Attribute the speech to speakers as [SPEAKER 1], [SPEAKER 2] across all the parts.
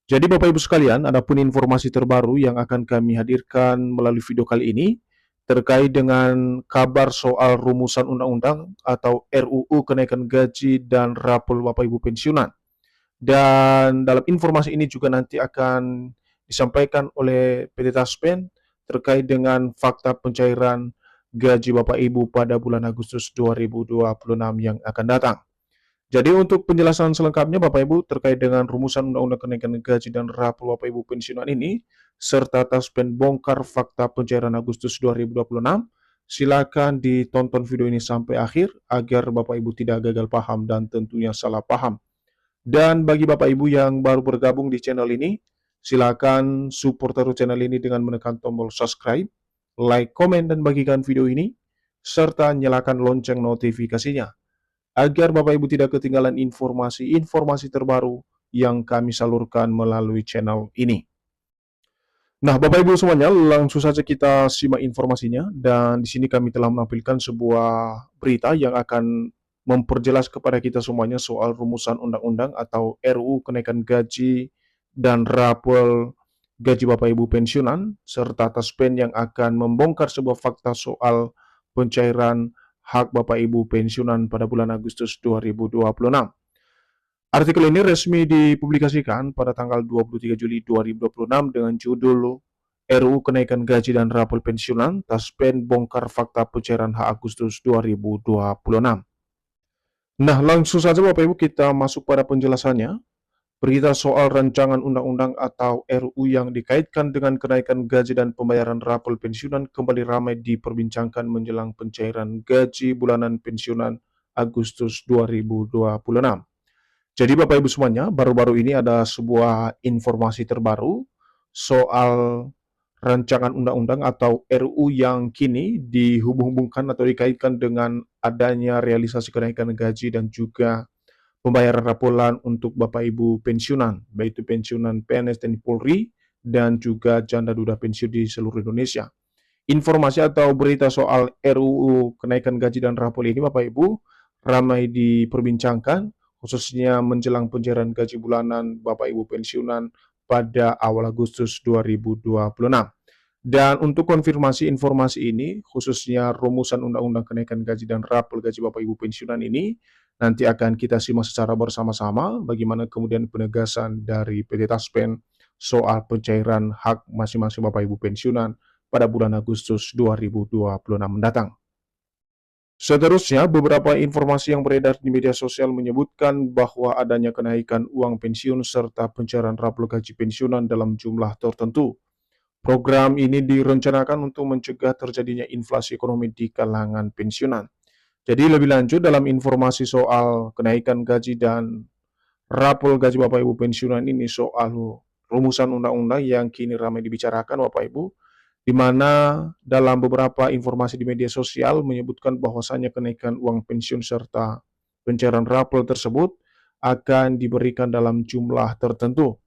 [SPEAKER 1] Jadi Bapak Ibu sekalian, adapun informasi terbaru yang akan kami hadirkan melalui video kali ini terkait dengan kabar soal rumusan undang-undang atau RUU kenaikan gaji dan rapor Bapak Ibu pensiunan. Dan dalam informasi ini juga nanti akan disampaikan oleh PT Taspen terkait dengan fakta pencairan gaji Bapak Ibu pada bulan Agustus 2026 yang akan datang. Jadi untuk penjelasan selengkapnya Bapak Ibu terkait dengan rumusan Undang-Undang Kenaikan Gaji dan Rapor Bapak Ibu Pensiunan ini, serta Taspen bongkar fakta pencairan Agustus 2026, silakan ditonton video ini sampai akhir agar Bapak Ibu tidak gagal paham dan tentunya salah paham. Dan bagi Bapak Ibu yang baru bergabung di channel ini, silakan support terus channel ini dengan menekan tombol subscribe, like, komen, dan bagikan video ini, serta nyalakan lonceng notifikasinya agar Bapak Ibu tidak ketinggalan informasi-informasi terbaru yang kami salurkan melalui channel ini. Nah, Bapak Ibu semuanya, langsung saja kita simak informasinya. Dan di sini kami telah menampilkan sebuah berita yang akan memperjelas kepada kita semuanya soal rumusan undang-undang atau RUU kenaikan gaji dan rapor gaji Bapak Ibu pensiunan, serta Taspen yang akan membongkar sebuah fakta soal pencairan hak Bapak Ibu pensiunan pada bulan Agustus 2026. Artikel ini resmi dipublikasikan pada tanggal 23 Juli 2026 dengan judul RUU Kenaikan Gaji dan Rapor Pensiunan, Taspen bongkar fakta pencairan hak Agustus 2026. Nah, langsung saja Bapak Ibu kita masuk pada penjelasannya. Berita soal rancangan undang-undang atau RUU yang dikaitkan dengan kenaikan gaji dan pembayaran rapor pensiunan kembali ramai diperbincangkan menjelang pencairan gaji bulanan pensiunan Agustus 2026. Jadi Bapak Ibu semuanya, baru-baru ini ada sebuah informasi terbaru soal rancangan undang-undang atau RUU yang kini dihubung-hubungkan atau dikaitkan dengan adanya realisasi kenaikan gaji dan juga pembayaran rapolan untuk Bapak Ibu pensiunan, baik itu pensiunan PNS TNI Polri dan juga janda duda pensiun di seluruh Indonesia. Informasi atau berita soal RUU kenaikan gaji dan rapor ini Bapak Ibu ramai diperbincangkan khususnya menjelang pencairan gaji bulanan Bapak Ibu pensiunan pada awal Agustus 2026. Dan untuk konfirmasi informasi ini, khususnya rumusan Undang-Undang Kenaikan Gaji dan Rapor Gaji Bapak Ibu Pensiunan ini, nanti akan kita simak secara bersama-sama bagaimana kemudian penegasan dari PT Taspen soal pencairan hak masing-masing Bapak Ibu Pensiunan pada bulan Agustus 2026 mendatang. Seterusnya, beberapa informasi yang beredar di media sosial menyebutkan bahwa adanya kenaikan uang pensiun serta pencairan rapor gaji pensiunan dalam jumlah tertentu. Program ini direncanakan untuk mencegah terjadinya inflasi ekonomi di kalangan pensiunan. Jadi lebih lanjut dalam informasi soal kenaikan gaji dan rapor gaji Bapak Ibu pensiunan ini soal rumusan undang-undang yang kini ramai dibicarakan Bapak Ibu, di mana dalam beberapa informasi di media sosial menyebutkan bahwasannya kenaikan uang pensiun serta pencairan rapor tersebut akan diberikan dalam jumlah tertentu.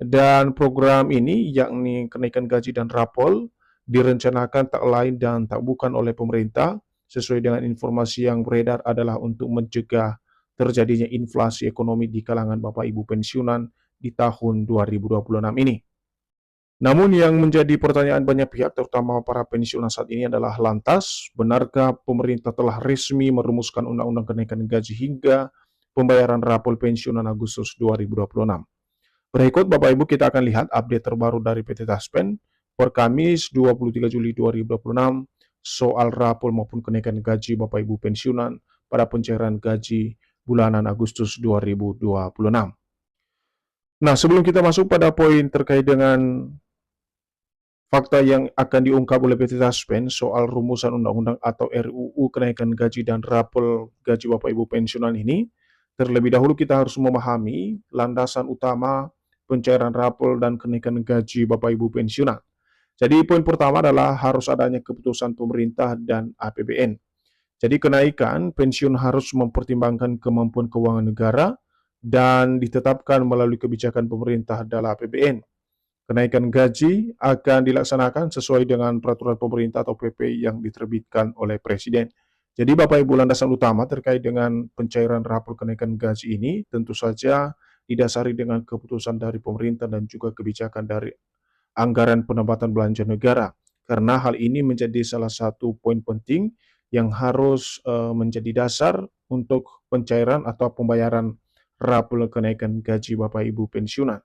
[SPEAKER 1] Dan program ini, yakni kenaikan gaji dan rapor, direncanakan tak lain dan tak bukan oleh pemerintah, sesuai dengan informasi yang beredar adalah untuk mencegah terjadinya inflasi ekonomi di kalangan Bapak Ibu pensiunan di tahun 2026 ini. Namun yang menjadi pertanyaan banyak pihak, terutama para pensiunan saat ini adalah lantas, benarkah pemerintah telah resmi merumuskan Undang-Undang Kenaikan Gaji hingga pembayaran rapor pensiunan Agustus 2026? Berikut Bapak Ibu kita akan lihat update terbaru dari PT Taspen per Kamis 23 Juli 2026 soal rapor maupun kenaikan gaji Bapak Ibu pensiunan pada pencairan gaji bulanan Agustus 2026. Nah, sebelum kita masuk pada poin terkait dengan fakta yang akan diungkap oleh PT Taspen soal rumusan undang-undang atau RUU kenaikan gaji dan rapor gaji Bapak Ibu pensiunan ini, terlebih dahulu kita harus memahami landasan utama pencairan rapor dan kenaikan gaji Bapak Ibu pensiunan. Jadi poin pertama adalah harus adanya keputusan pemerintah dan APBN. Jadi kenaikan pensiun harus mempertimbangkan kemampuan keuangan negara dan ditetapkan melalui kebijakan pemerintah dalam APBN. Kenaikan gaji akan dilaksanakan sesuai dengan peraturan pemerintah atau PP yang diterbitkan oleh Presiden. Jadi Bapak Ibu landasan utama terkait dengan pencairan rapor kenaikan gaji ini tentu saja didasari dengan keputusan dari pemerintah dan juga kebijakan dari anggaran pendapatan belanja negara. Karena hal ini menjadi salah satu poin penting yang harus menjadi dasar untuk pencairan atau pembayaran rapor kenaikan gaji Bapak Ibu pensiunan.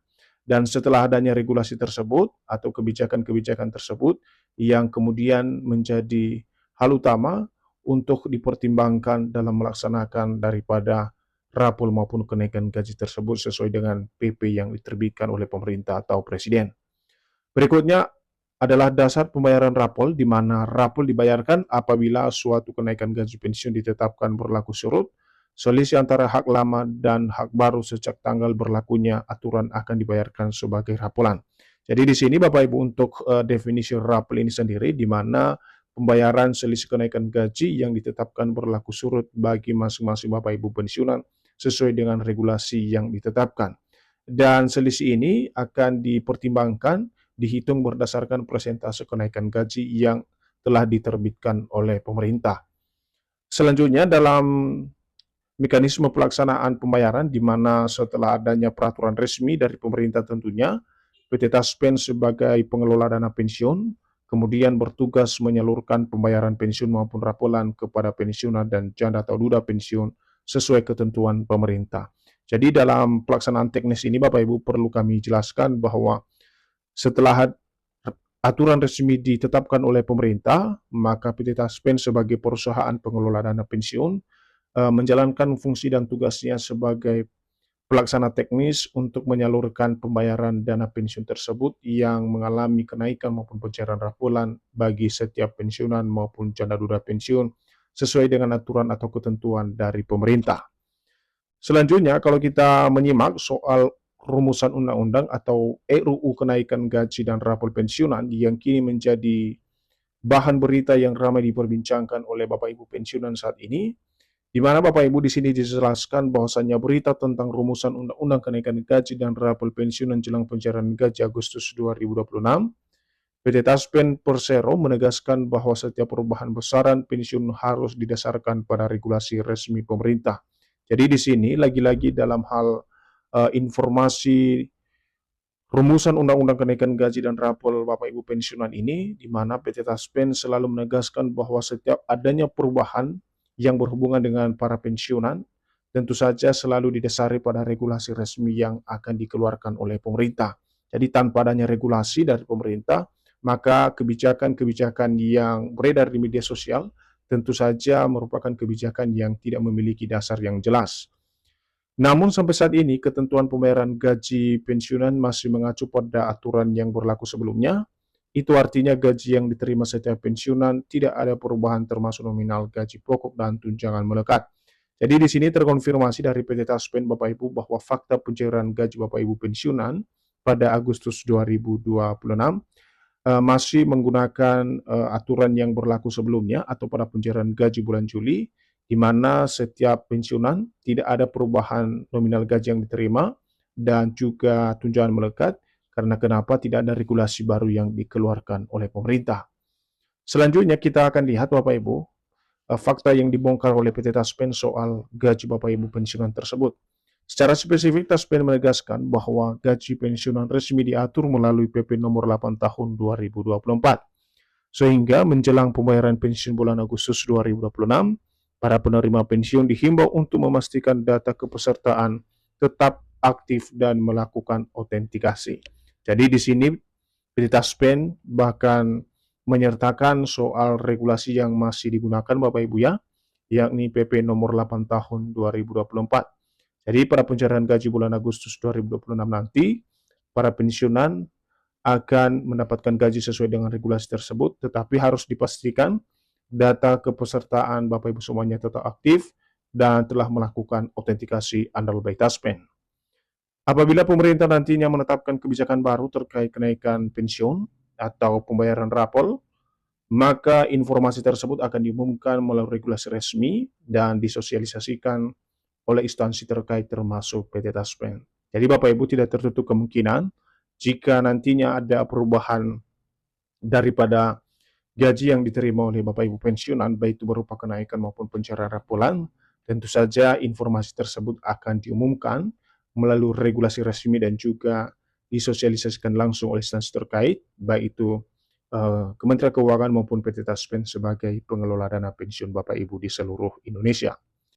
[SPEAKER 1] Dan setelah adanya regulasi tersebut atau kebijakan-kebijakan tersebut yang kemudian menjadi hal utama untuk dipertimbangkan dalam melaksanakan daripada rapor maupun kenaikan gaji tersebut sesuai dengan PP yang diterbitkan oleh pemerintah atau presiden. Berikutnya adalah dasar pembayaran rapor, di mana rapor dibayarkan apabila suatu kenaikan gaji pensiun ditetapkan berlaku surut. Selisih antara hak lama dan hak baru sejak tanggal berlakunya aturan akan dibayarkan sebagai raporan. Jadi di sini Bapak Ibu untuk definisi rapor ini sendiri, di mana pembayaran selisih kenaikan gaji yang ditetapkan berlaku surut bagi masing-masing Bapak Ibu pensiunan sesuai dengan regulasi yang ditetapkan. Dan selisih ini akan dipertimbangkan, dihitung berdasarkan persentase kenaikan gaji yang telah diterbitkan oleh pemerintah. Selanjutnya dalam mekanisme pelaksanaan pembayaran, di mana setelah adanya peraturan resmi dari pemerintah tentunya, PT Taspen sebagai pengelola dana pensiun kemudian bertugas menyalurkan pembayaran pensiun maupun raporan kepada pensiunan dan janda atau duda pensiun sesuai ketentuan pemerintah. Jadi dalam pelaksanaan teknis ini Bapak Ibu perlu kami jelaskan bahwa setelah aturan resmi ditetapkan oleh pemerintah, maka PT Taspen sebagai perusahaan pengelola dana pensiun menjalankan fungsi dan tugasnya sebagai pelaksana teknis untuk menyalurkan pembayaran dana pensiun tersebut yang mengalami kenaikan maupun pencairan raporan bagi setiap pensiunan maupun janda duda pensiun sesuai dengan aturan atau ketentuan dari pemerintah. Selanjutnya, kalau kita menyimak soal rumusan undang-undang atau RUU kenaikan gaji dan rapor pensiunan yang kini menjadi bahan berita yang ramai diperbincangkan oleh Bapak Ibu pensiunan saat ini, di mana Bapak Ibu di sini dijelaskan bahwasannya berita tentang rumusan undang-undang kenaikan gaji dan rapor pensiunan jelang pencairan gaji Agustus 2026, PT Taspen Persero menegaskan bahwa setiap perubahan besaran pensiun harus didasarkan pada regulasi resmi pemerintah. Jadi di sini lagi-lagi dalam hal informasi rumusan undang-undang kenaikan gaji dan rapor Bapak Ibu pensiunan ini, di mana PT Taspen selalu menegaskan bahwa setiap adanya perubahan yang berhubungan dengan para pensiunan, tentu saja selalu didasari pada regulasi resmi yang akan dikeluarkan oleh pemerintah. Jadi tanpa adanya regulasi dari pemerintah, maka kebijakan-kebijakan yang beredar di media sosial tentu saja merupakan kebijakan yang tidak memiliki dasar yang jelas. Namun sampai saat ini ketentuan pembayaran gaji pensiunan masih mengacu pada aturan yang berlaku sebelumnya. Itu artinya gaji yang diterima setiap pensiunan tidak ada perubahan termasuk nominal gaji pokok dan tunjangan melekat. Jadi di sini terkonfirmasi dari PT Taspen Bapak Ibu bahwa fakta pencairan gaji Bapak Ibu pensiunan pada Agustus 2026 masih menggunakan aturan yang berlaku sebelumnya atau pada pencairan gaji bulan Juli, di mana setiap pensiunan tidak ada perubahan nominal gaji yang diterima dan juga tunjangan melekat, karena kenapa tidak ada regulasi baru yang dikeluarkan oleh pemerintah. Selanjutnya kita akan lihat Bapak Ibu, fakta yang dibongkar oleh PT Taspen soal gaji Bapak Ibu pensiunan tersebut. Secara spesifik, Taspen menegaskan bahwa gaji pensiunan resmi diatur melalui PP nomor 8 tahun 2024. Sehingga menjelang pembayaran pensiun bulan Agustus 2026, para penerima pensiun dihimbau untuk memastikan data kepesertaan tetap aktif dan melakukan autentikasi. Jadi di sini PT Taspen bahkan menyertakan soal regulasi yang masih digunakan Bapak Ibu ya, yakni PP nomor 8 tahun 2024. Jadi pada pencairan gaji bulan Agustus 2026 nanti, para pensiunan akan mendapatkan gaji sesuai dengan regulasi tersebut, tetapi harus dipastikan data kepesertaan Bapak Ibu semuanya tetap aktif dan telah melakukan autentikasi andal by Taspen. Apabila pemerintah nantinya menetapkan kebijakan baru terkait kenaikan pensiun atau pembayaran rapor, maka informasi tersebut akan diumumkan melalui regulasi resmi dan disosialisasikan oleh instansi terkait termasuk PT Taspen. Jadi Bapak Ibu tidak tertutup kemungkinan jika nantinya ada perubahan daripada gaji yang diterima oleh Bapak Ibu pensiunan, baik itu berupa kenaikan maupun pencairan raporan, tentu saja informasi tersebut akan diumumkan melalui regulasi resmi dan juga disosialisasikan langsung oleh instansi terkait, baik itu Kementerian Keuangan maupun PT Taspen sebagai pengelola dana pensiun Bapak Ibu di seluruh Indonesia.